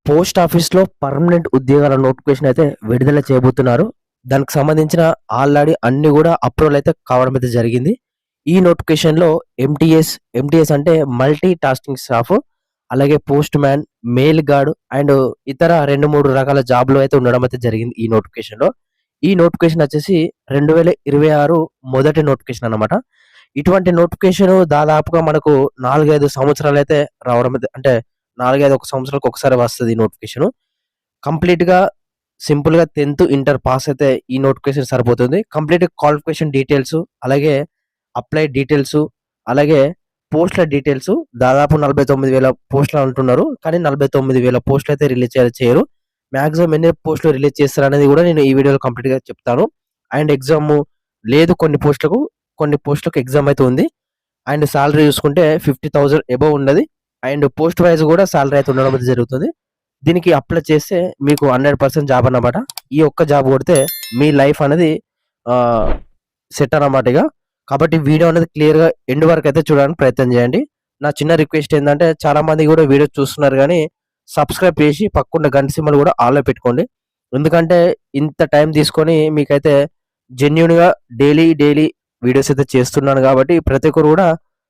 Post ఆఫీస్‌లో permanent ఉద్యోగాల notification అయితే విడుదల చేయబోతున్నారు. దానికి సంబంధించిన ఆల్రెడీ అన్నీ గూడా అప్రూవల్ అయితే కావడం అయితే జరిగింది. ఈ నోటిఫికేషన్‌లో ఎంటీఎస్ అంటే మల్టీ టాస్కింగ్ స్టాఫ్, అలాగే post man, mail gourd and ఇతర 2, 3 రకాల జాబ్‌లు అయితే ఉండడం అయితే జరిగింది ఈ నోటిఫికేషన్‌లో. ఈ నోటిఫికేషన్ వచ్చేసి 2026 మొదటి నోటిఫికేషన్ అన్నమాట. ఇటువంటి నోటిఫికేషన్ దాదాపుగా మనకు 4, 5 సంవత్సరాలైతే రావడం అయితే అంటే 4, 5 ఒక సంవత్సరానికి ఒకసారి వస్తది ఈ నోటిఫికేషను. కంప్లీట్‌గా సింపుల్‌గా 10థ్, ఇంటర్ పాస్ అయితే ఈ నోటిఫికేషన్ సరిపోతుంది. కంప్లీట్ క్వాలిఫికేషన్ డీటెయిల్స్, అలాగే అప్లై డీటెయిల్స్, అలాగే పోస్ట్‌ల డీటెయిల్స్ దాదాపు 49,000 పోస్టులు అంటున్నారు. కానీ 49,000 పోస్టులు అయితే రిలీజ్ చేయరు. మాక్సిమం ఎన్ని పోస్టులు రిలీజ్ చేస్తారనేది కూడా నేను ఈ వీడియోలో కంప్లీట్‌గా చెప్తాను. అండ్ ఎగ్జామ్ లేదు కొన్ని పోస్టులకు ఎగ్జామ్ అయితే ఉంది. అండ్ సాలరీ చూసుకుంటే 50,000 అబోవ్ ఉన్నది. అండ్ పోస్ట్ వైస్ కూడా సాలరీ అయితే ఉండడం అయితే జరుగుతుంది. దీనికి అప్లై చేస్తే మీకు 100% జాబ్ అన్నమాట. ఈ ఒక్క జాబ్ కొడితే మీ లైఫ్ అనేది ఆహ్, సెట్ అన్నమాట ఇగ. కాబట్టి వీడియో అనేది క్లియర్‌గా ఎండ్ వరకు అయితే చూడడానికి ప్రయత్నం చేయండి. నా చిన్న రిక్వెస్ట్ ఏందంటే చాలా మంది కూడా వీడియో చూస్తున్నారు గానీ సబ్స్క్రైబ్ చేసి పక్కన గంట సింబల్ కూడా ఆల్‌లో పెట్టుకోండి. ఎందుకంటే ఇంత టైం తీసుకొని మీకైతే జెన్యూన్‌గా డైలీ వీడియోస్ అయితే చేస్తున్నాను కాబట్టి ప్రతి ఒక్కరు కూడా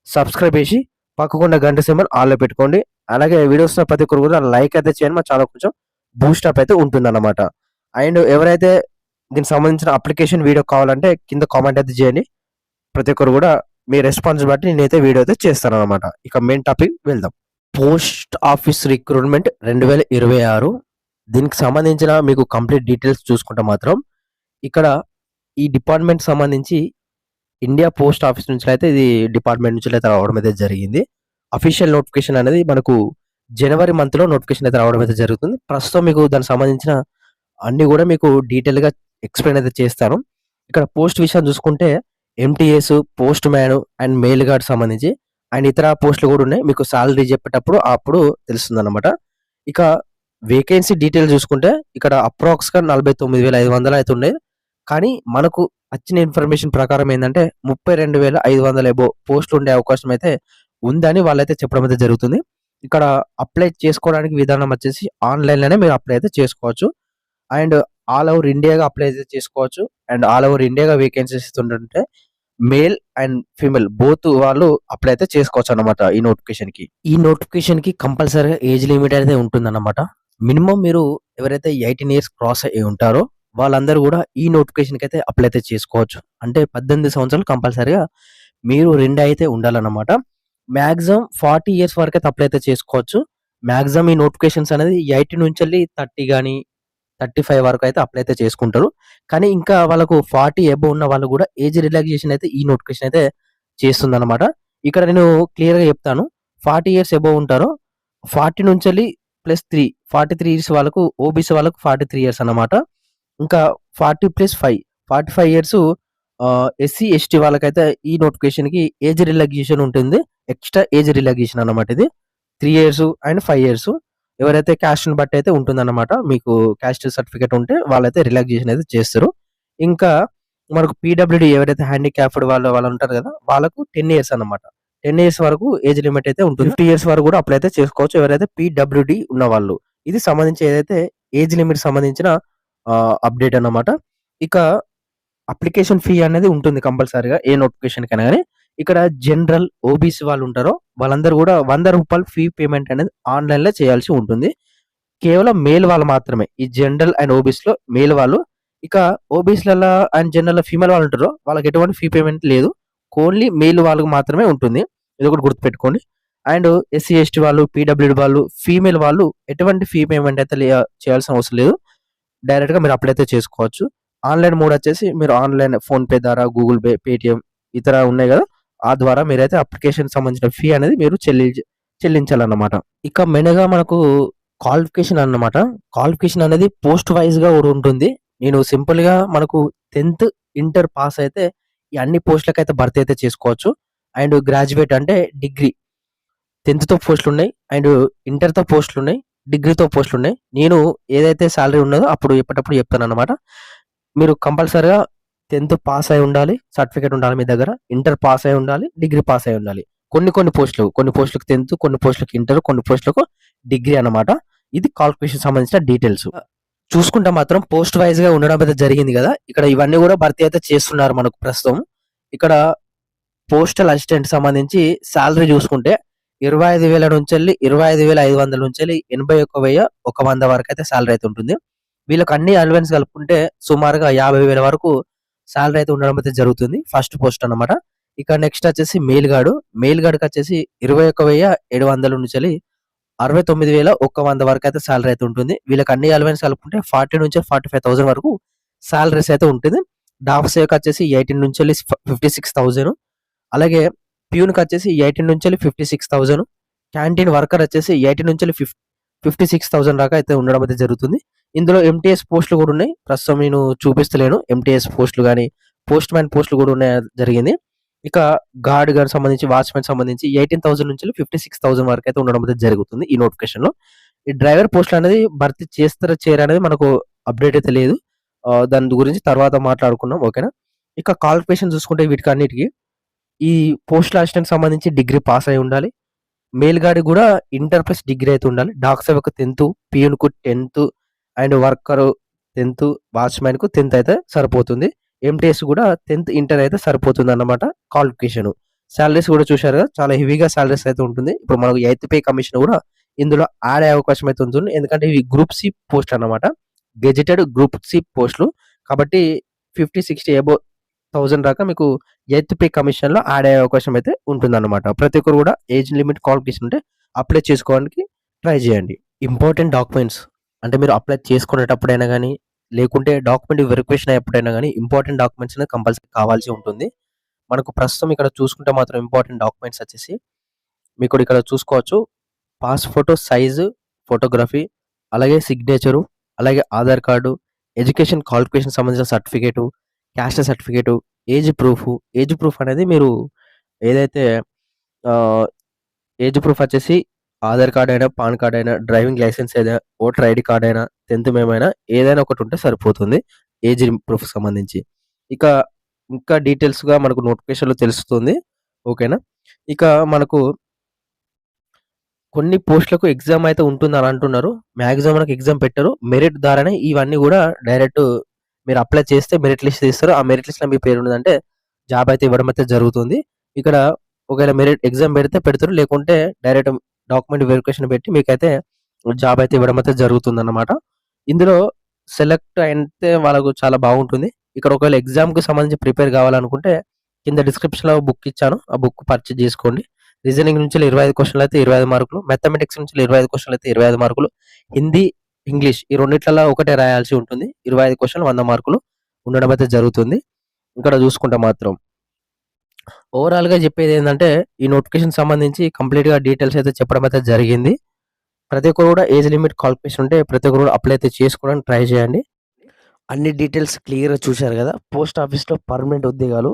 సబ్స్క్రైబ్ చేసి పక్కకున్న గంట సింబల్ ఆల్‌లో పెట్టుకోండి. అలాగే వీడియోస్ ప్రతి ఒక్కరు కూడా లైక్ అయితే చేయండి. మా ఛానల్ కొంచెం బూస్ట్ అప్ అయితే ఉంటుందన్నమాట. అండ్ ఎవరైతే దీనికి సంబంధించిన అప్లికేషన్ వీడియో కావాలంటే కింద కామెంట్ అయితే చేయండి. ప్రతి ఒక్కరు కూడా మీ రెస్పాన్స్ బట్టి నేనైతే వీడియో అయితే చేస్తానన్నమాట. ఇక మెయిన్ టాపిక్ వెళ్దాం. పోస్ట్ ఆఫీస్ రిక్రూట్మెంట్ 2026 దీనికి సంబంధించిన మీకు కంప్లీట్ డీటెయిల్స్ చూసుకుంటే మాత్రం ఇక్కడ ఈ డిపార్ట్మెంట్ సంబంధించి ఇండియా పోస్ట్ ఆఫీస్ నుంచి అయితే ఇది డిపార్ట్మెంట్ నుంచి అయితే రావడం అయితే జరిగింది. అఫీషియల్ నోటిఫికేషన్ అనేది మనకు జనవరి మంత్‌లో నోటిఫికేషన్ అయితే రావడం అయితే జరుగుతుంది. ప్రస్తుతం మీకు దానికి సంబంధించిన అన్నీ కూడా మీకు డీటెయిల్‌గా ఎక్స్‌ప్లెయిన్ అయితే చేస్తాను. ఇక్కడ పోస్ట్ విషయం చూసుకుంటే MTS, post man and mail gourd సంబంధించి అండ్ ఇతర పోస్టులు కూడా ఉన్నాయి. మీకు సాలరీ చెప్పేటప్పుడు అప్పుడు తెలుస్తుందన్నమాట. ఇక వేకెన్సీ డీటెయిల్స్ చూసుకుంటే ఇక్కడ అప్రాక్స్‌గా 49,500 అయితే ఉన్నాయి. కానీ మనకు వచ్చిన ఇన్ఫర్మేషన్ ప్రకారం ఏందంటే 32,500 అబోవ్ పోస్టులు ఉండే అవకాశం అయితే ఉందని వాళ్ళైతే చెప్పడం అయితే జరుగుతుంది. ఇక్కడ అప్లై చేసుకోవడానికి విధానం వచ్చేసి ఆన్‌లైన్‌లోనే మీరు అప్లై అయితే చేసుకోవచ్చు. అండ్ ఆల్ ఓవర్ ఇండియాగా అప్లై అయితే చేసుకోవచ్చు. అండ్ ఆల్ ఓవర్ ఇండియాగా వేకెన్సీస్ ఉంటుంటే మేల్ అండ్ ఫీమేల్ బోత్ వాళ్ళు అప్లై అయితే చేసుకోవచ్చన్నమాట ఈ నోటిఫికేషన్‌కి. ఈ నోటిఫికేషన్‌కి కంపల్సరీగా ఏజ్ లిమిట్ అయితే ఉంటుందన్నమాట. మినిమమ్ మీరు ఎవరైతే 18 ఇయర్స్ క్రాస్ అయ్యి ఉంటారో వాళ్ళందరూ కూడా ఈ నోటిఫికేషన్‌కి అయితే అప్లై అయితే చేసుకోవచ్చు. అంటే 18 సంవత్సరాలు కంపల్సరీగా మీరు నిండి అయితే ఉండాలన్నమాట. మాక్సిమం 40 ఇయర్స్ వరకైతే అప్లై అయితే చేసుకోవచ్చు. మాక్సిమం ఈ నోటిఫికేషన్స్ అనేది 18 నుంచెల్లి 30 గాని, 35 వరకు అయితే అప్లై అయితే చేసుకుంటారు. కానీ ఇంకా వాళ్ళకు 40 అబోవ్ ఉన్న వాళ్ళు కూడా ఏజ్ రిలాక్సేషన్ అయితే ఈ నోటిఫికేషన్ అయితే చేస్తుందన్నమాట. ఇక్కడ నేను క్లియర్‌గా చెప్తాను. 40 ఇయర్స్ అబోవ్ ఉంటారో 40 నుంచెల్లి +3 43 ఇయర్స్ వాళ్ళకు ఓబీసీ వాళ్ళకు 43 ఇయర్స్ అన్నమాట. ఇంకా 40+5 45 ఇయర్స్ ఎస్సీ, ఎస్టీ వాళ్ళకైతే ఈ నోటిఫికేషన్‌కి ఏజ్ రిలాక్సేషన్ ఉంటుంది. ఎక్స్‌ట్రా ఏజ్ రిలాక్సేషన్ అన్నమాట ఇది. 3 ఇయర్స్ అండ్ 5 ఇయర్స్. ఎవరైతే క్యాస్ట్‌ని బట్టి అయితే ఉంటుందన్నమాట. మీకు క్యాస్ట్ సర్టిఫికేట్ ఉంటే వాళ్ళైతే రిలాక్సేషన్ అయితే చేస్తారు. ఇంకా మనకు పీడబ్ల్యూడీ ఎవరైతే హ్యాండిక్యాప్డ్ వాళ్ళు ఉంటారు కదా! వాళ్ళకు 10 ఇయర్స్ అన్నమాట. 10 ఇయర్స్ వరకు ఏజ్ లిమిట్ అయితే ఉంటుంది. 50 ఇయర్స్ వరకు కూడా అప్లై అయితే చేసుకోవచ్చు. ఎవరైతే పీడబ్ల్యూడీ ఉన్నవాళ్ళు. ఇది సంబంధించి ఏదైతే ఏజ్ లిమిట్ సంబంధించిన అప్డేట్ అన్నమాట. ఇక అప్లికేషన్ ఫీ అనేది ఉంటుంది కంపల్సరీగా ఏ నోటిఫికేషన్‌కైనా గాని. ఇక్కడ జనరల్, ఓబీసీ వాళ్ళు ఉంటారో వాళ్ళందరూ కూడా రూ. 100 ఫీ పేమెంట్ అనేది ఆన్‌లైన్‌లో చేయాల్సి ఉంటుంది. కేవలం మేల్ వాళ్ళు మాత్రమే. ఈ జనరల్ అండ్ ఓబీసీలో మేల్ వాళ్ళు. ఇక ఓబీసీలల్ల అండ్ జనరల్‌లో ఫీమేల్ వాళ్ళు ఉంటారో వాళ్ళకి ఎటువంటి ఫీ పేమెంట్ లేదు. ఓన్లీ మేల్ వాళ్ళకి మాత్రమే ఉంటుంది. ఇదొకటి గుర్తుపెట్టుకోండి. అండ్ ఎస్సీ, ఎస్టీ వాళ్ళు, పీడబ్ల్యూడీ వాళ్ళు, ఫీమేల్ వాళ్ళు ఎటువంటి ఫీ పేమెంట్ అయితే చేయాల్సిన అవసరం లేదు. డైరెక్ట్‌గా మీరు అప్లై అయితే చేసుకోవచ్చు. ఆన్‌లైన్ మోడ్ వచ్చేసి మీరు ఆన్‌లైన్ ఫోన్‌పే ద్వారా, గూగుల్ పే, పేటీఎం ఇతర ఉన్నాయి గదా! ఆ ద్వారా మీరైతే అప్లికేషన్‌కి సంబంధించిన ఫీ అనేది మీరు చెల్లించాలన్నమాట. ఇక మెయిన్‌గా మనకు క్వాలిఫికేషన్ అన్నమాట. క్వాలిఫికేషన్ అనేది పోస్ట్ వైస్‌గా కూడా ఉంటుంది. నేను సింపుల్‌గా మనకు 10థ్, ఇంటర్ పాస్ అయితే ఈ అన్ని పోస్టులకైతే భర్తీ అయితే చేసుకోవచ్చు. అండ్ గ్రాడ్యుయేట్ అంటే డిగ్రీ 10థ్‌తో పోస్టులున్నాయి. అండ్ ఇంటర్‌తో పోస్టులున్నాయి. డిగ్రీతో పోస్టులున్నాయి. నేను ఏదైతే సాలరీ ఉన్నదో అప్పుడు ఎప్పటికప్పుడు చెప్తానన్నమాట. మీరు కంపల్సరీగా 10థ్ పాస్ అయి ఉండాలి. సర్టిఫికేట్ ఉండాలి మీ దగ్గర. ఇంటర్ పాస్ అయి ఉండాలి. డిగ్రీ పాస్ అయి ఉండాలి. కొన్ని పోస్టులకు 10థ్, కొన్ని పోస్టులకు ఇంటర్, కొన్ని పోస్టులకు డిగ్రీ అన్నమాట. ఇది క్వాలిఫికేషన్ సంబంధించిన డీటెయిల్స్. చూసుకుంటే మాత్రం పోస్ట్ వైస్‌గా ఉండడం అయితే జరిగింది గదా! ఇక్కడ ఇవన్నీ గూడా భర్తీ అయితే చేస్తున్నారు మనకు ప్రస్తుతం. ఇక్కడ పోస్టల్ అసిస్టెంట్ సంబంధించి సాలరీ చూసుకుంటే 25,000 నుంచెల్లి 25,500 నుంచెల్లి 81,100 వరకైతే సాలరీ అయితే ఉంటుంది. వీళ్ళకి అన్ని అలవెన్స్ కలుపుకుంటే సుమారుగా 50,000 వరకు సాలరీ అయితే ఉండడం అయితే జరుగుతుంది. ఫస్ట్ పోస్ట్ అన్నమాట. ఇక నెక్స్ట్ వచ్చేసి మెయిల్ గార్డ్. మెయిల్ గార్డ్‌కొచ్చేసి 21,700 నుంచెల్లి 69,100 వరకైతే సాలరీ అయితే ఉంటుంది. వీళ్ళకి అన్ని అలవెన్స్ కలుపుకుంటే 40,000-45,000 వరకు సాలరీస్ అయితే ఉంటుంది. డాక్ సేవకొచ్చేసి 18,000-56,000. అలాగే ప్యూన్‌కొచ్చేసి 18,000-56,000. క్యాంటీన్ వర్కర్ వచ్చేసి 18,000-56,000 దాకా అయితే ఉండడం అయితే జరుగుతుంది. ఇందులో ఎంటీఎస్ పోస్టులు కూడా ఉన్నాయి. ప్రస్తుతం నేను చూపిస్తలేను. ఎంటీఎస్ పోస్టులు గాని, పోస్ట్ మ్యాన్ పోస్టులు కూడా జరిగింది. ఇక గార్డ్ గారికి సంబంధించి, వాచ్‌మెన్ సంబంధించి 18,000-56,000 వరకైతే ఉండడం అయితే జరుగుతుంది ఈ నోటిఫికేషన్‌లో. ఈ డ్రైవర్ పోస్టులు అనేది భర్తీ చేస్తారా చేయరా అనేది మనకు అప్డేట్ అయితే లేదు. దాని గురించి తర్వాత మాట్లాడుకుందాం. ఓకేనా. ఇక క్వాలిఫికేషన్ చూసుకుంటే వీటికన్నిటికి ఈ పోస్టల్ అసిస్టెంట్ సంబంధించి డిగ్రీ పాస్ అయి ఉండాలి. మెయిల్ గార్డ్‌కి గూడా ఇంటర్ ప్లస్ డిగ్రీ అయితే ఉండాలి. డాక్ సేవకు 10థ్, పియూన్‌కు 10థ్ అండ్ వర్కరు 10థ్, వాచ్‌మెన్‌కు 10థ్ అయితే సరిపోతుంది. ఎంటీఎస్ గూడా 10థ్, ఇంటర్ అయితే సరిపోతుందన్నమాట క్వాలిఫికేషను. సాలరీస్ గూడా చూశారు గదా! చాలా హెవీగా సాలరీస్ అయితే ఉంటుంది. ఇప్పుడు మనకు ఎయిత్ పే కమిషన్ గూడా ఇందులో యాడ్ అయ్యే అవకాశం అయితే ఉంటుంది. ఎందుకంటే ఇవి గ్రూప్ సి పోస్ట్ అన్నమాట. గెజెటెడ్ గ్రూప్ సి పోస్టులు. కాబట్టి 50, 60 అబోవ్ 1000 దాకా మీకు ఎయిత్ పే కమిషన్‌లో యాడ్ అయ్యే అవకాశం అయితే ఉంటుందన్నమాట. ప్రతి ఒక్కరు గూడా ఏజ్ లిమిట్ క్వాలిఫికేషన్ ఉంటే అప్లై చేసుకోవడానికి ట్రై చేయండి. ఇంపార్టెంట్ డాక్యుమెంట్స్ అంటే మీరు అప్లై చేసుకునేటప్పుడైనా గాని, లేకుంటే డాక్యుమెంట్ వెరిఫికేషన్ అయ్యేప్పుడైనా గాని ఇంపార్టెంట్ డాక్యుమెంట్స్ అనేది కంపల్సరీ కావాల్సి ఉంటుంది. మనకు ప్రస్తుతం ఇక్కడ చూసుకుంటే మాత్రం ఇంపార్టెంట్ డాక్యుమెంట్స్ వచ్చేసి మీకు ఇక్కడ చూసుకోవచ్చు. పాస్ ఫోటో సైజు, ఫోటోగ్రఫీ, అలాగే సిగ్నేచరు, అలాగే ఆధార్ కార్డు, ఎడ్యుకేషన్ క్వాలిఫికేషన్ సంబంధించిన certificate, caste certificate, age proof. Age proof అనేది మీరు ఏదైతే ఆహ్, ఏజ్ ప్రూఫ్ వచ్చేసి ఆధార్ కార్డ్ అయినా, పాన్ కార్డ్ అయినా, డ్రైవింగ్ లైసెన్స్ అయినా, ఓటర్ ఐడీ కార్డ్ అయినా, 10థ్ మెమో అయినా ఏదైనా ఒకటి ఉంటే సరిపోతుంది. ఏజ్ ప్రూఫ్‌కి సంబంధించి. ఇక ఇంకా డీటెయిల్స్‌గా మనకు నోటిఫికేషన్‌లో తెలుస్తుంది. ఓకేనా. ఇక మనకు కొన్ని పోస్ట్‌లకు ఎగ్జామ్ అయితే ఉంటుందని అంటున్నారు. మాక్సిమం మనకు ఎగ్జామ్ పెట్టరు. మెరిట్ ద్వారానే ఇవన్నీ గూడా డైరెక్ట్ మీరు అప్లై చేస్తే మెరిట్ లిస్ట్ తీస్తారు. ఆ మెరిట్ లిస్ట్‌లో మీ పేరు ఉన్నదంటే జాబ్ అయితే ఇవ్వడం అయితే జరుగుతుంది. ఇక్కడ ఒకవేళ మెరిట్ ఎగ్జామ్ పెడితే పెడతారు. లేకుంటే డైరెక్ట్ డాక్యుమెంట్ వెరిఫికేషన్ పెట్టి మీకైతే జాబ్ అయితే ఇవ్వడం అయితే జరుగుతుందన్నమాట. ఇందులో సెలెక్ట్ అయితే వాళ్ళకు చాలా బాగుంటుంది. ఇక్కడ ఒకవేళ ఎగ్జామ్‌కి సంబంధించి ప్రిపేర్ కావాలనుకుంటే కింద డిస్క్రిప్షన్‌లో బుక్ ఇచ్చాను. ఆ బుక్ పర్చేజ్ చేసుకోండి. రీజనింగ్ నుంచి 25 క్వెషన్‌లయితే 25 మార్కులు. మ్యాథమెటిక్స్ నుంచి 25 క్వెషన్‌లయితే 25 మార్కులు. హిందీ, ఇంగ్లీష్ ఈ రెండిట్లలో ఒకటే రాయాల్సి ఉంటుంది. 25 క్వెషన్‌లు 100 మార్కులు ఉండడం అయితే జరుగుతుంది. ఇక్కడ చూసుకుంటే మాత్రం ఓవరాల్‌గా చెప్పేదేందంటే ఈ నోటిఫికేషన్ సంబంధించి కంప్లీట్‌గా డీటెయిల్స్ అయితే చెప్పడం అయితే జరిగింది. ప్రతి ఒక్కరు కూడా ఏజ్ లిమిట్ క్వాలిఫికేషన్ ఉంటే ప్రతి ఒక్కరు కూడా అప్లై అయితే చేసుకోవడానికి ట్రై చేయండి. అన్ని డీటెయిల్స్ క్లియర్‌గా చూశారు గదా! పోస్ట్ ఆఫీస్‌లో పర్మనెంట్ ఉద్యోగాలు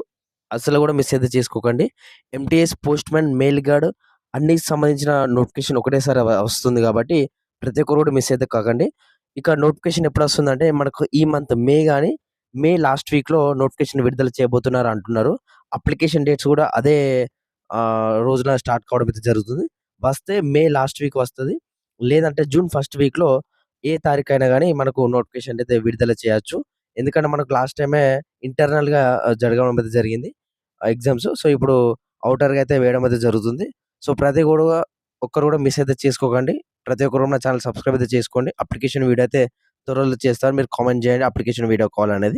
అస్సలు గూడా మిస్ అయితే చేసుకోకండి. ఎంటీఎస్, పోస్ట్‌మ్యాన్, మెయిల్ గార్డ్ అన్నిటికి సంబంధించిన నోటిఫికేషన్ ఒకటేసారి వస్తుంది గాబట్టి ప్రతి ఒక్కరు కూడా మిస్ అయితే కాకండి. ఇక నోటిఫికేషన్ ఎప్పుడొస్తుందంటే మనకు ఈ మంత్ మే గాని, మే లాస్ట్ వీక్‌లో నోటిఫికేషన్ విడుదల చేయబోతున్నారు అంటున్నారు. అప్లికేషన్ డేట్స్ గూడా అదే రోజున స్టార్ట్ కావడం అయితే జరుగుతుంది. వస్తే మే లాస్ట్ వీక్ వస్తది. లేదంటే జూన్ ఫస్ట్ వీక్‌లో ఏ తారీఖైనా గాని మనకు నోటిఫికేషన్ అయితే విడుదల చేయొచ్చు. ఎందుకంటే మనకు లాస్ట్ టైమే ఇంటర్నల్‌గా జరగడం అయితే జరిగింది ఎగ్జామ్స్. సో, ఇప్పుడు ఔటర్‌గా అయితే వేయడం అయితే జరుగుతుంది. సో, ప్రతి కూడా ఒక్కరు కూడా మిస్ అయితే చేసుకోకండి. ప్రతి ఒక్కరు నా ఛానెల్ సబ్స్క్రైబ్ అయితే చేసుకోండి. అప్లికేషన్ వీడియో అయితే త్వరలో చేస్తాను. మీరు కామెంట్ చేయండి అప్లికేషన్ వీడియో కావాలనేది.